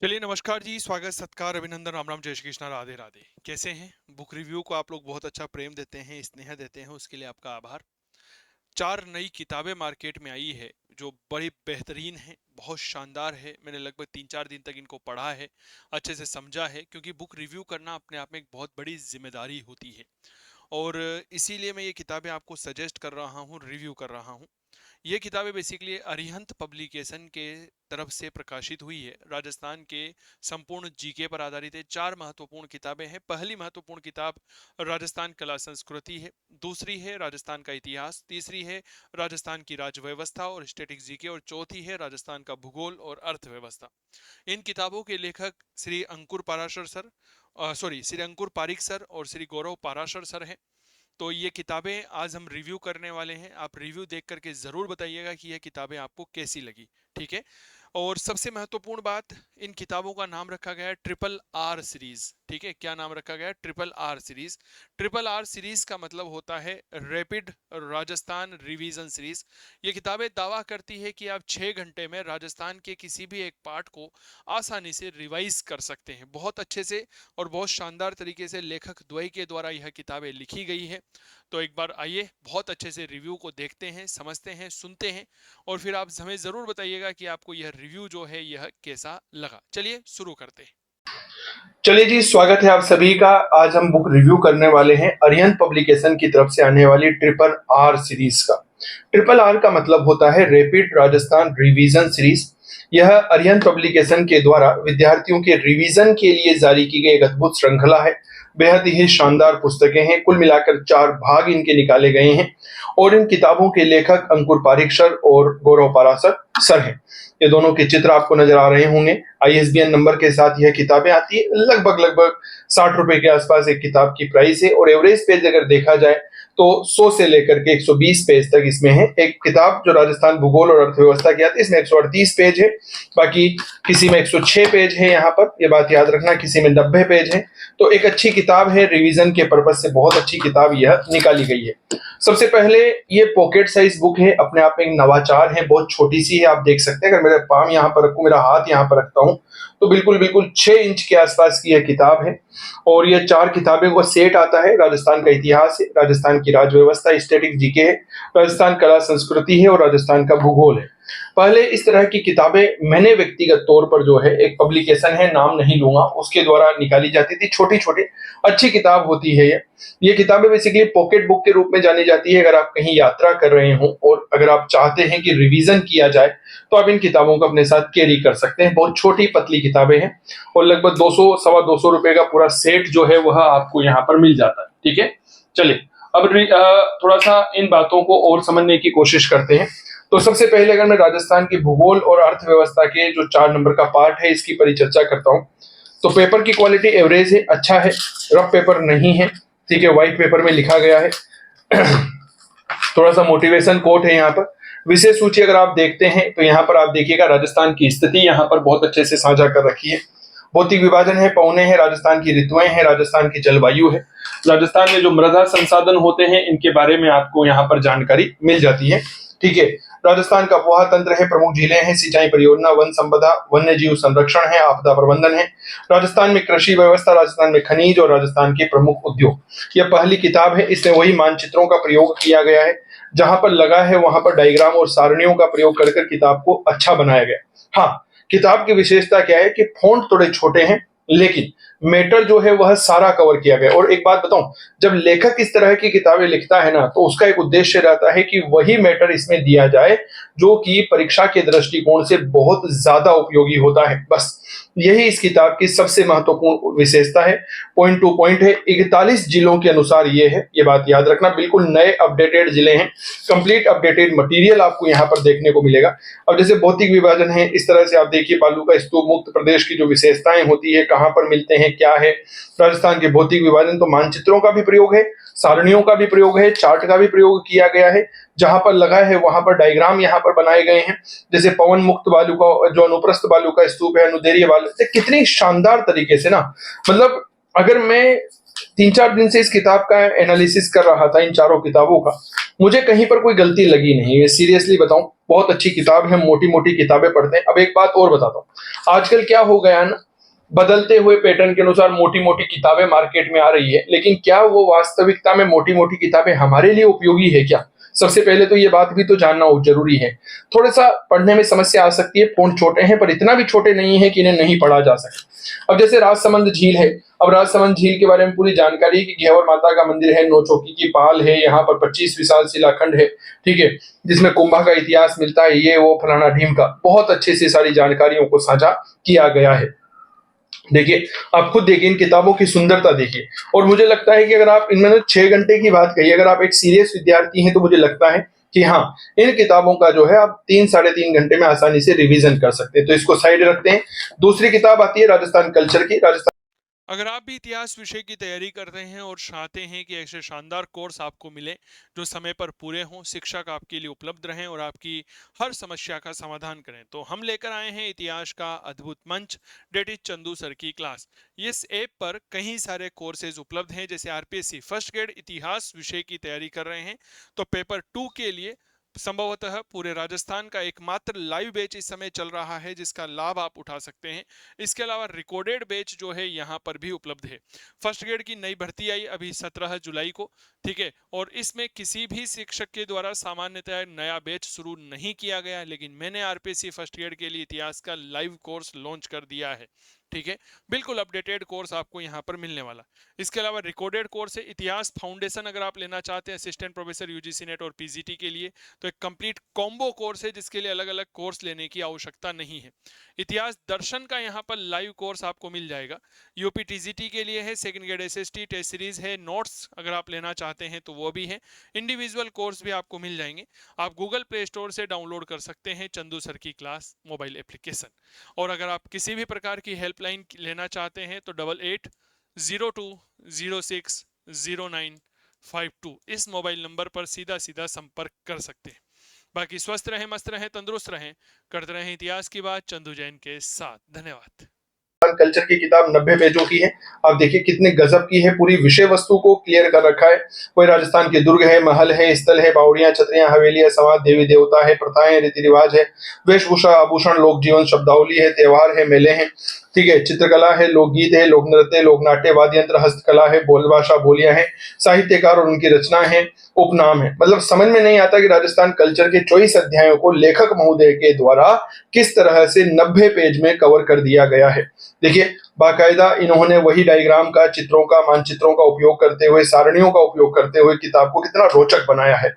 चलिए नमस्कार जी, स्वागत सत्कार अभिनंदन राम राम जय श्री कृष्णा राधे राधे। कैसे हैं? बुक रिव्यू को आप लोग बहुत अच्छा प्रेम देते हैं, स्नेह देते हैं, उसके लिए आपका आभार। 4 नई किताबें मार्केट में आई है जो बड़ी बेहतरीन है, बहुत शानदार है। मैंने लगभग 3-4 दिन तक इनको पढ़ा है, अच्छे से समझा है, क्योंकि बुक रिव्यू करना अपने आप में एक बहुत बड़ी जिम्मेदारी होती है। और इसीलिए मैं ये किताबें आपको सजेस्ट कर रहा हूँ, रिव्यू कर रहा हूँ। ये किताबें बेसिकली अरिहंत पब्लिकेशन के तरफ से प्रकाशित हुई है। राजस्थान के संपूर्ण जीके पर आधारित है। 4 महत्वपूर्ण किताबें हैं। पहली महत्वपूर्ण किताब राजस्थान कला संस्कृति है, दूसरी है राजस्थान का इतिहास, तीसरी है राजस्थान की राज्य व्यवस्था और स्टैटिक जीके, और चौथी है राजस्थान का भूगोल और अर्थव्यवस्था। इन किताबों के लेखक श्री अंकुर पाराशर सर, श्री अंकुर पारिक सर और श्री गौरव पाराशर सर हैं। तो ये किताबें आज हम रिव्यू करने वाले हैं। आप रिव्यू देख करके ज़रूर बताइएगा कि ये किताबें आपको कैसी लगी। ठीक है। और सबसे महत्वपूर्ण बात, इन किताबों का नाम रखा गया है ट्रिपल आर सीरीज। ठीक है, क्या नाम रखा गया है? Triple R series. Triple R series का मतलब होता है रैपिड राजस्थान रिवीजन सीरीज। ये किताबें दावा करती है कि आप 6 घंटे में राजस्थान के किसी भी एक पार्ट को आसानी से रिवाइज कर सकते हैं, बहुत अच्छे से और बहुत शानदार तरीके से लेखक द्वय के द्वारा यह किताबें लिखी गई है। तो एक बार आइए बहुत अच्छे से रिव्यू को देखते हैं, समझते हैं, सुनते हैं, और फिर आप हमें ज़रूर बताइएगा कि आपको यह रिव्यू जो है यह कैसा लगा। चलिए शुरू करते हैं। चलिए जी, स्वागत है आप सभी का। आज हम बुक रिव्यू करने वाले हैं अरिहंत पब्लिकेशन की तरफ से आने वाली ट्रिपल आर सीरीज का। ट्रिपल आर का मतलब होता है रैपिड राजस्थान रिवीजन सीरीज। यह अरिहंत पब्लिकेशन के द्वारा विद्यार्थियों के रिवीजन के लिए जारी की गई एक अद्भुत श्रृंखला है। बेहद ही शानदार पुस्तकें हैं। कुल मिलाकर 4 भाग इनके निकाले गए हैं और इन किताबों के लेखक अंकुर पारिक सर और गौरव पाराशर सर हैं। ये दोनों के चित्र आपको नजर आ रहे होंगे। आईएसबीएन नंबर के साथ यह किताबें आती है। लगभग लगभग 60 रुपए के आसपास एक किताब की प्राइस है और एवरेज पेज अगर देखा जाए तो 100 से लेकर के 120 पेज तक इसमें है। एक किताब जो राजस्थान भूगोल और अर्थव्यवस्था की आती है, इसमें 138 पेज है। बाकी किसी में 106 पेज है। यहाँ पर यह बात याद रखना, किसी में 90 पेज है। तो एक अच्छी किताब है, रिवीजन के पर्पज से बहुत अच्छी किताब यह निकाली गई है। सबसे पहले ये पॉकेट साइज बुक है, अपने आप में एक नवाचार है। बहुत छोटी सी है, आप देख सकते हैं। अगर मेरा पाम यहाँ पर रखूं, मेरा हाथ यहाँ पर रखता हूं, तो बिल्कुल बिल्कुल 6 इंच के आसपास की यह किताब है। और ये 4 किताबें का सेट आता है। राजस्थान का इतिहास है, राजस्थान की राज्य व्यवस्था, स्टैटिक जीके है, राजस्थान कला संस्कृति है और राजस्थान का भूगोल है। पहले इस तरह की किताबें मैंने व्यक्तिगत तौर पर जो है, एक पब्लिकेशन है, नाम नहीं लूंगा, उसके द्वारा निकाली जाती थी। छोटी छोटी अच्छी किताब होती है ये किताबें बेसिकली पॉकेट बुक के रूप में जानी जाती है। अगर आप कहीं यात्रा कर रहे हो और अगर आप चाहते हैं कि रिवीजन किया जाए तो आप इन किताबों को अपने साथ कैरी कर सकते हैं। बहुत छोटी पतली किताबें हैं और लगभग 200 सवा 200 रुपए का पूरा सेट जो है वह आपको यहाँ पर मिल जाता है। ठीक है, चलिए अब थोड़ा सा इन बातों को और समझने की कोशिश करते हैं। तो सबसे पहले अगर मैं राजस्थान की भूगोल और अर्थव्यवस्था के जो 4 नंबर का पार्ट है इसकी परिचर्चा करता हूँ। तो पेपर की क्वालिटी एवरेज है, अच्छा है, रफ पेपर नहीं है। ठीक है, व्हाइट पेपर में लिखा गया है। थोड़ा सा मोटिवेशन कोट है यहाँ पर। विशेष सूची अगर आप देखते हैं तो यहाँ पर आप देखिएगा राजस्थान की स्थिति यहाँ पर बहुत अच्छे से साझा कर रखी है। भौतिक विभाजन है, पौने हैं, राजस्थान की ऋतुएं हैं, राजस्थान की जलवायु है, राजस्थान में जो मृदा संसाधन होते हैं इनके बारे में आपको यहाँ पर जानकारी मिल जाती है। ठीक है, राजस्थान का पोहा तंत्र है, प्रमुख झीलें हैं, सिंचाई परियोजना, वन संपदा, वन्य जीव संरक्षण है, आपदा प्रबंधन है, राजस्थान में कृषि व्यवस्था, राजस्थान में खनिज और राजस्थान के प्रमुख उद्योग। यह पहली किताब है, इसमें वही मानचित्रों का प्रयोग किया गया है, जहां पर लगा है वहां पर डायग्राम और सारणियों का प्रयोग कर किताब को अच्छा बनाया गया। हाँ, किताब की विशेषता क्या है कि फॉन्ट थोड़े छोटे हैं लेकिन मैटर जो है वह सारा कवर किया गया। और एक बात बताऊं, जब लेखक इस तरह की किताबें लिखता है ना तो उसका एक उद्देश्य रहता है कि वही मैटर इसमें दिया जाए जो कि परीक्षा के दृष्टिकोण से बहुत ज्यादा उपयोगी होता है। बस यही इस किताब की सबसे महत्वपूर्ण विशेषता है। पॉइंट टू पॉइंट है, 41 जिलों के अनुसार ये है, ये बात याद रखना। बिल्कुल नए अपडेटेड जिले हैं, कंप्लीट अपडेटेड मटेरियल आपको यहाँ पर देखने को मिलेगा। अब जैसे भौतिक विभाजन है, इस तरह से आप देखिए बालू का स्तूप मुक्त प्रदेश की जो विशेषताएं होती है, कहां पर मिलते हैं, क्या है राजस्थान के भौतिक विभाजन। तो मानचित्रों का भी प्रयोग है, सारणियों का भी प्रयोग है, चार्ट का भी प्रयोग किया गया है। जहां पर लगा है वहां पर डायग्राम यहाँ पर बनाए गए हैं। जैसे पवन मुक्त बालू का जो अनुप्रस्थ बालू का स्तूप है, अनुदैर्ध्य बालू, कितनी शानदार तरीके से ना, मतलब अगर मैं 3-4 दिन से इस किताब का एनालिसिस कर रहा था, इन चारों किताबों का। मुझे कहीं पर कोई गलती लगी नहीं। मैं सीरियसली बताऊं, बहुत अच्छी किताब है, मोटी-मोटी किताबें पढ़ते हैं। अब एक बात और बताता हूं, आजकल क्या हो गया है ना, बदलते हुए पैटर्न के अनुसार मोटी-मोटी किताबें मार्केट में आ रही है, लेकिन क्या वो वास्तविकता में मोटी-मोटी किताबें हमारे लिए उपयोगी है क्या? सबसे पहले तो ये बात भी तो जानना जरूरी है। थोड़ा सा पढ़ने में समस्या आ सकती है, फ़ॉन्ट छोटे हैं, पर इतना भी छोटे नहीं है कि इन्हें नहीं पढ़ा जा सके। अब जैसे राजसमंद झील है, अब राजसमंद झील के बारे में पूरी जानकारी है कि घेवर माता का मंदिर है, नौचौकी की पाल है, यहाँ पर 25 विशाल शिलाखंड है, ठीक है, जिसमें कुंभा का इतिहास मिलता है, ये वो फलाना ढीम का, बहुत अच्छे से सारी जानकारियों को साझा किया गया है। देखिए, आप खुद देखिए, इन किताबों की सुंदरता देखिए, और मुझे लगता है कि अगर आप इनमें 6 घंटे की बात कही, अगर आप एक सीरियस विद्यार्थी हैं तो मुझे लगता है कि हाँ, इन किताबों का जो है आप 3 साढ़े 3 घंटे में आसानी से रिवीजन कर सकते हैं। तो इसको साइड रखते हैं। दूसरी किताब आती है राजस्थान कल्चर की। राजस्थान अगर आप भी इतिहास विषय की तैयारी कर रहे हैं और चाहते हैं कि ऐसे शानदार कोर्स आपको मिले जो समय पर पूरे हों, शिक्षक आपके लिए उपलब्ध रहें और आपकी हर समस्या का समाधान करें, तो हम लेकर आए हैं इतिहास का अद्भुत मंच, डेट इज चंदू सर की क्लास। इस ऐप पर कई सारे कोर्सेज उपलब्ध हैं, जैसे आरपीएससी फर्स्ट ग्रेड इतिहास विषय की तैयारी कर रहे हैं तो पेपर 2 के लिए संभवतः पूरे राजस्थान का एकमात्र लाइव बैच इस समय चल रहा है जिसका लाभ आप उठा सकते हैं। इसके अलावा रिकॉर्डेड बैच जो है यहाँ पर भी उपलब्ध है। फर्स्ट ग्रेड की नई भर्ती आई अभी 17 जुलाई को, ठीक है, और इसमें किसी भी शिक्षक के द्वारा सामान्यतः नया बैच शुरू नहीं किया गया, लेकिन मैंने आरपीएससी फर्स्ट ग्रेड के लिए इतिहास का लाइव कोर्स लॉन्च कर दिया है, ठीक है, बिल्कुल अपडेटेड कोर्स आपको यहाँ पर मिलने वाला। इसके अलावा रिकॉर्डेड कोर्स है इतिहास फाउंडेशन, अगर आप लेना चाहते हैं असिस्टेंट प्रोफेसर यूजीसी नेट और पीजीटी के लिए, तो एक कंप्लीट कॉम्बो कोर्स है जिसके लिए अलग अलग कोर्स लेने की आवश्यकता नहीं है। इतिहास दर्शन का यहाँ पर लाइव कोर्स आपको मिल जाएगा। यूपी टीजीटी के लिए है, second grade SST test series है, नोट्स अगर आप लेना चाहते हैं तो वो भी है, इंडिविजुअल कोर्स भी आपको मिल जाएंगे। आप गूगल प्ले स्टोर से डाउनलोड कर सकते हैं चंदू सर की क्लास मोबाइल एप्लीकेशन। और अगर आप किसी भी प्रकार की हेल्पलाइन लेना चाहते हैं तो 8802060952 इस मोबाइल नंबर पर सीधा सीधा संपर्क कर सकते हैं। बाकी स्वस्थ रहें, मस्त रहें, तंदुरुस्त रहें, करते रहें इतिहास की बात चंदू जैन के साथ। धन्यवाद। कल्चर की किताब 90 पेजों की है। आप देखिए कितने गजब की है, पूरी विषय वस्तु को क्लियर कर रखा है। कोई राजस्थान के दुर्ग है, महल है, स्थल है, बावड़ियां, छतरियां, हवेलियां, समाज, देवी देवता है, प्रथाएं, रीति रिवाज है, वेशभूषा, आभूषण, लोक जीवन, शब्दावली है, त्योहार है, मेले हैं, ठीक है, चित्रकला है, लोकगीत है, लोक नृत्य, लोक नाट्य, वाद्य यंत्र, हस्तकला है, बोल भाषा, बोलियां हैं, साहित्यकार और उनकी रचना है, उपनाम है। मतलब समझ में नहीं आता कि राजस्थान कल्चर के 24 अध्यायों को लेखक महोदय के द्वारा किस तरह से 90 पेज में कवर कर दिया गया है। देखिए, बाकायदा इन्होंने वही डायग्राम का, चित्रों का, मानचित्रों का उपयोग करते हुए, सारणियों का उपयोग करते हुए किताब को कितना रोचक बनाया है,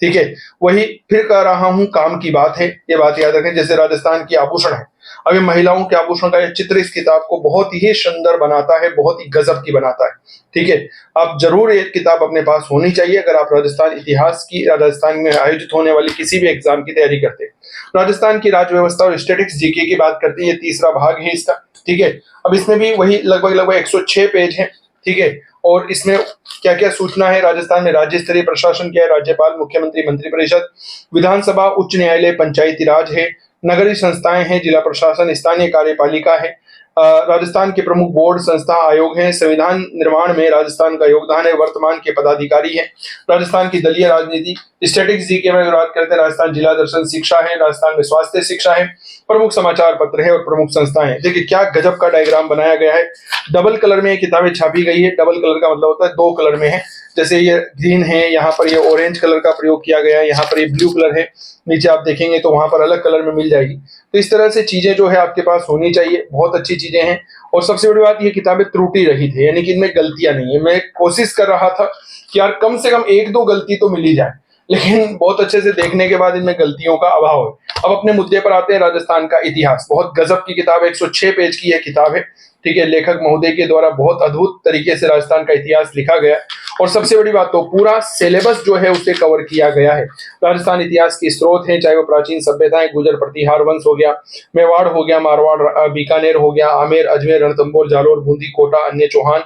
ठीक है। वही फिर कह रहा हूं, काम की बात है, ये बात याद रखें। जैसे राजस्थान की आभूषण है, अभी महिलाओं के आभूषण का ये चित्र इस किताब को बहुत ही सुंदर बनाता है, बहुत ही गजब की बनाता है, ठीक है। आप जरूर ये किताब अपने पास होनी चाहिए अगर आप राजस्थान इतिहास की, राजस्थान में आयोजित होने वाली किसी भी एग्जाम की तैयारी करते हैं। राजस्थान की राज्य व्यवस्था और स्टेटिक्स जीके की बात करते हैं, ये तीसरा भाग है इसका, ठीक है। अब इसमें भी वही लगभग 106 पेज है, ठीक है। और इसमें क्या क्या सूचना है, राजस्थान में राज्य स्तरीय प्रशासन क्या है, राज्यपाल, मुख्यमंत्री, मंत्रिपरिषद, विधानसभा, उच्च न्यायालय, पंचायती राज है, नगरीय संस्थाएं हैं, जिला प्रशासन, स्थानीय कार्यपालिका है, राजस्थान के प्रमुख बोर्ड, संस्था, आयोग हैं, संविधान निर्माण में राजस्थान का योगदान है, वर्तमान के पदाधिकारी हैं, राजस्थान की दलीय राजनीति, स्टैटिक्स जी के में बात करते हैं, राजस्थान जिला दर्शन शिक्षा है, राजस्थान में स्वास्थ्य शिक्षा है, प्रमुख समाचार पत्र है और प्रमुख संस्थाएं हैं। देखिए क्या गजब का डायग्राम बनाया गया है। डबल कलर में किताबें छापी गई है। डबल कलर का मतलब होता है 2 कलर में है, जैसे ये ग्रीन है, यहाँ पर ये ऑरेंज कलर का प्रयोग किया गया है, यहाँ पर ये ब्लू कलर है, नीचे आप देखेंगे तो वहां पर अलग कलर में मिल जाएगी। तो इस तरह से चीजें जो है आपके पास होनी चाहिए, बहुत अच्छी चीजें हैं। और सबसे बड़ी बात, ये किताबें त्रुटि रहित है, यानी कि इनमें गलतियां नहीं है। मैं कोशिश कर रहा था कि यार कम से कम 1-2 गलती तो मिल ही जाए, लेकिन बहुत अच्छे से देखने के बाद इनमें गलतियों का अभाव है। अब अपने मुद्दे पर आते हैं, राजस्थान का इतिहास। बहुत गजब की किताब है, 106 पेज की यह किताब है, ठीक है। लेखक महोदय के द्वारा बहुत अद्भुत तरीके से राजस्थान का इतिहास लिखा गया और सबसे बड़ी बात तो पूरा सिलेबस जो है उसे कवर किया गया है। राजस्थान इतिहास के स्रोत हैं, चाहे वो प्राचीन सभ्यताएं, गुजर प्रतिहार वंश हो गया, मेवाड़ हो गया, मारवाड़, बीकानेर हो गया, आमेर, अजमेर, रणथंभौर, जालोर, बूंदी, कोटा, अन्य चौहान,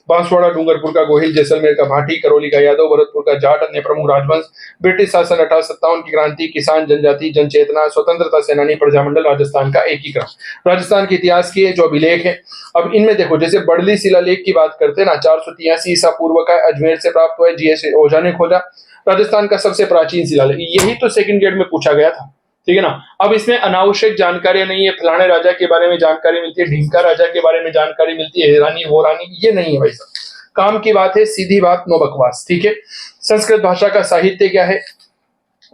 बांसवाड़ा, डूंगरपुर का गोहिल, जैसलमेर का भाटी, करौली का यादव, भरतपुर का जाट, अन्य प्रमुख राजवंश, ब्रिटिश शासन, 1857 की क्रांति, किसान, जनजाति, जनचेतना, स्वतंत्रता सेनानी, प्रजामंडल, राजस्थान का एकीकरण। राजस्थान के इतिहास के जो अभिलेख है, अब इनमें देखो, जैसे बड़ली शिलालेख की बात करते हैं ना, 483 ईसा पूर्व का अजमेर से प्राप्त हुआ है, जीएस ओझा ने खोजा। राजस्थान का सबसे प्राचीन शिलालेख, यही तो सेकंड ग्रेड में पूछा गया था, ठीक है ना। अब इसमें अनावश्यक जानकारी नहीं है, फलाने राजा के बारे में जानकारी मिलती है, ढींका राजा के बारे में जानकारी मिलती है, रानी वो रानी, ये नहीं है भाई साहब। काम की बात है, सीधी बात, नो बकवास, ठीक है। संस्कृत भाषा का साहित्य क्या है,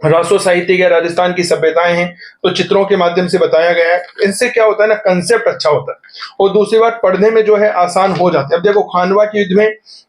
रासो साहित्य क्या, राजस्थान की सभ्यताएं हैं तो चित्रों के माध्यम से बताया गया है। इनसे क्या होता है ना, कंसेप्ट अच्छा होता है और दूसरी बात पढ़ने में जो है आसान हो जाते हैं। अब देखो, खानवा के युद्ध में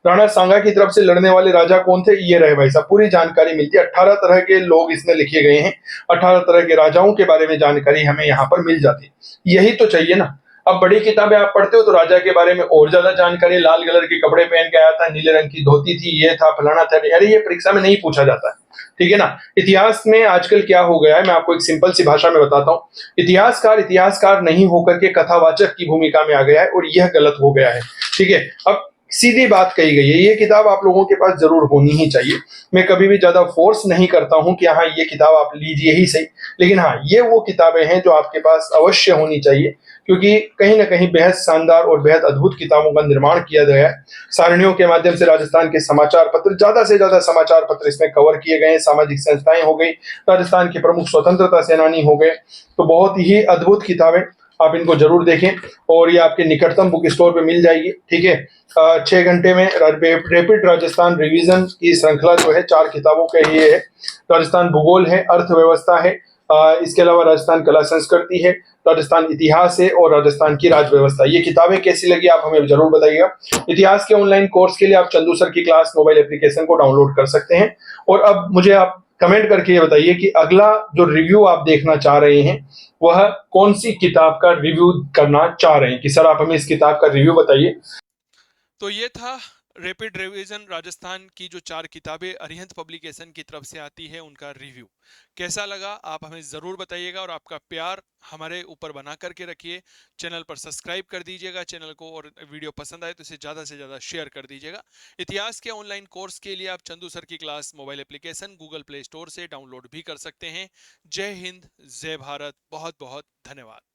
राणा सांगा की तरफ से लड़ने वाले राजा कौन थे, ये रहे भाई साहब, पूरी जानकारी मिलती है। 18 तरह के लोग इसमें लिखे गए हैं, 18 तरह के राजाओं के बारे में जानकारी हमें यहाँ पर मिल जाती है। यही तो चाहिए ना। अब बड़ी किताबें आप पढ़ते हो तो राजा के बारे में और ज्यादा जानकारी, लाल कलर के कपड़े पहन के आया था, नीले रंग की धोती थी, ये था, फलाना था, अरे ये परीक्षा में नहीं पूछा जाता है, ठीक है ना। इतिहास में आजकल क्या हो गया है, मैं आपको एक सिंपल सी भाषा में बताता हूँ। इतिहासकार नहीं होकर के कथावाचक की भूमिका में आ गया है और यह गलत हो गया है, ठीक है। अब सीधी बात कही गई है, ये किताब आप लोगों के पास जरूर होनी ही चाहिए। मैं कभी भी ज्यादा फोर्स नहीं करता हूं कि हाँ ये किताब आप लीजिए ही सही, लेकिन हाँ ये वो किताबें हैं जो आपके पास अवश्य होनी चाहिए, क्योंकि कहीं ना कहीं बेहद शानदार और बेहद अद्भुत किताबों का निर्माण किया गया है। सारणियों के माध्यम से राजस्थान के समाचार पत्र, ज्यादा से ज्यादा समाचार पत्र इसमें कवर किए गए हैं, सामाजिक संस्थाएं हो गई, राजस्थान के प्रमुख स्वतंत्रता सेनानी हो गए, तो बहुत ही अद्भुत किताबें, आप इनको जरूर देखें और ये आपके निकटतम बुक स्टोर पे मिल जाएगी, ठीक है। 6 घंटे में रैपिड राजस्थान रिवीजन की श्रृंखला जो है 4 किताबों का ये है। राजस्थान भूगोल है, अर्थव्यवस्था है, इसके अलावा राजस्थान कला संस्कृति है, राजस्थान इतिहास है और राजस्थान की राजव्यवस्था। ये किताबें कैसी लगी आप हमें जरूर बताइएगा। इतिहास के ऑनलाइन कोर्स के लिए आप चंदू सर की क्लास मोबाइल एप्लीकेशन को डाउनलोड कर सकते हैं। और अब मुझे आप कमेंट करके ये बताइए कि अगला जो रिव्यू आप देखना चाह रहे हैं वह कौन सी किताब का रिव्यू करना चाह रहे हैं, कि सर आप हमें इस किताब का रिव्यू बताइए। तो ये था रैपिड रिवीजन राजस्थान की जो 4 किताबें अरिहंत पब्लिकेशन की तरफ से आती है उनका रिव्यू कैसा लगा आप हमें ज़रूर बताइएगा, और आपका प्यार हमारे ऊपर बना करके रखिए। चैनल पर सब्सक्राइब कर दीजिएगा चैनल को, और वीडियो पसंद आए तो इसे ज़्यादा से ज़्यादा शेयर कर दीजिएगा। इतिहास के ऑनलाइन कोर्स के लिए आप चंदू सर की class mobile application Google play store से डाउनलोड भी कर सकते हैं। जय हिंद, जय भारत, बहुत बहुत धन्यवाद।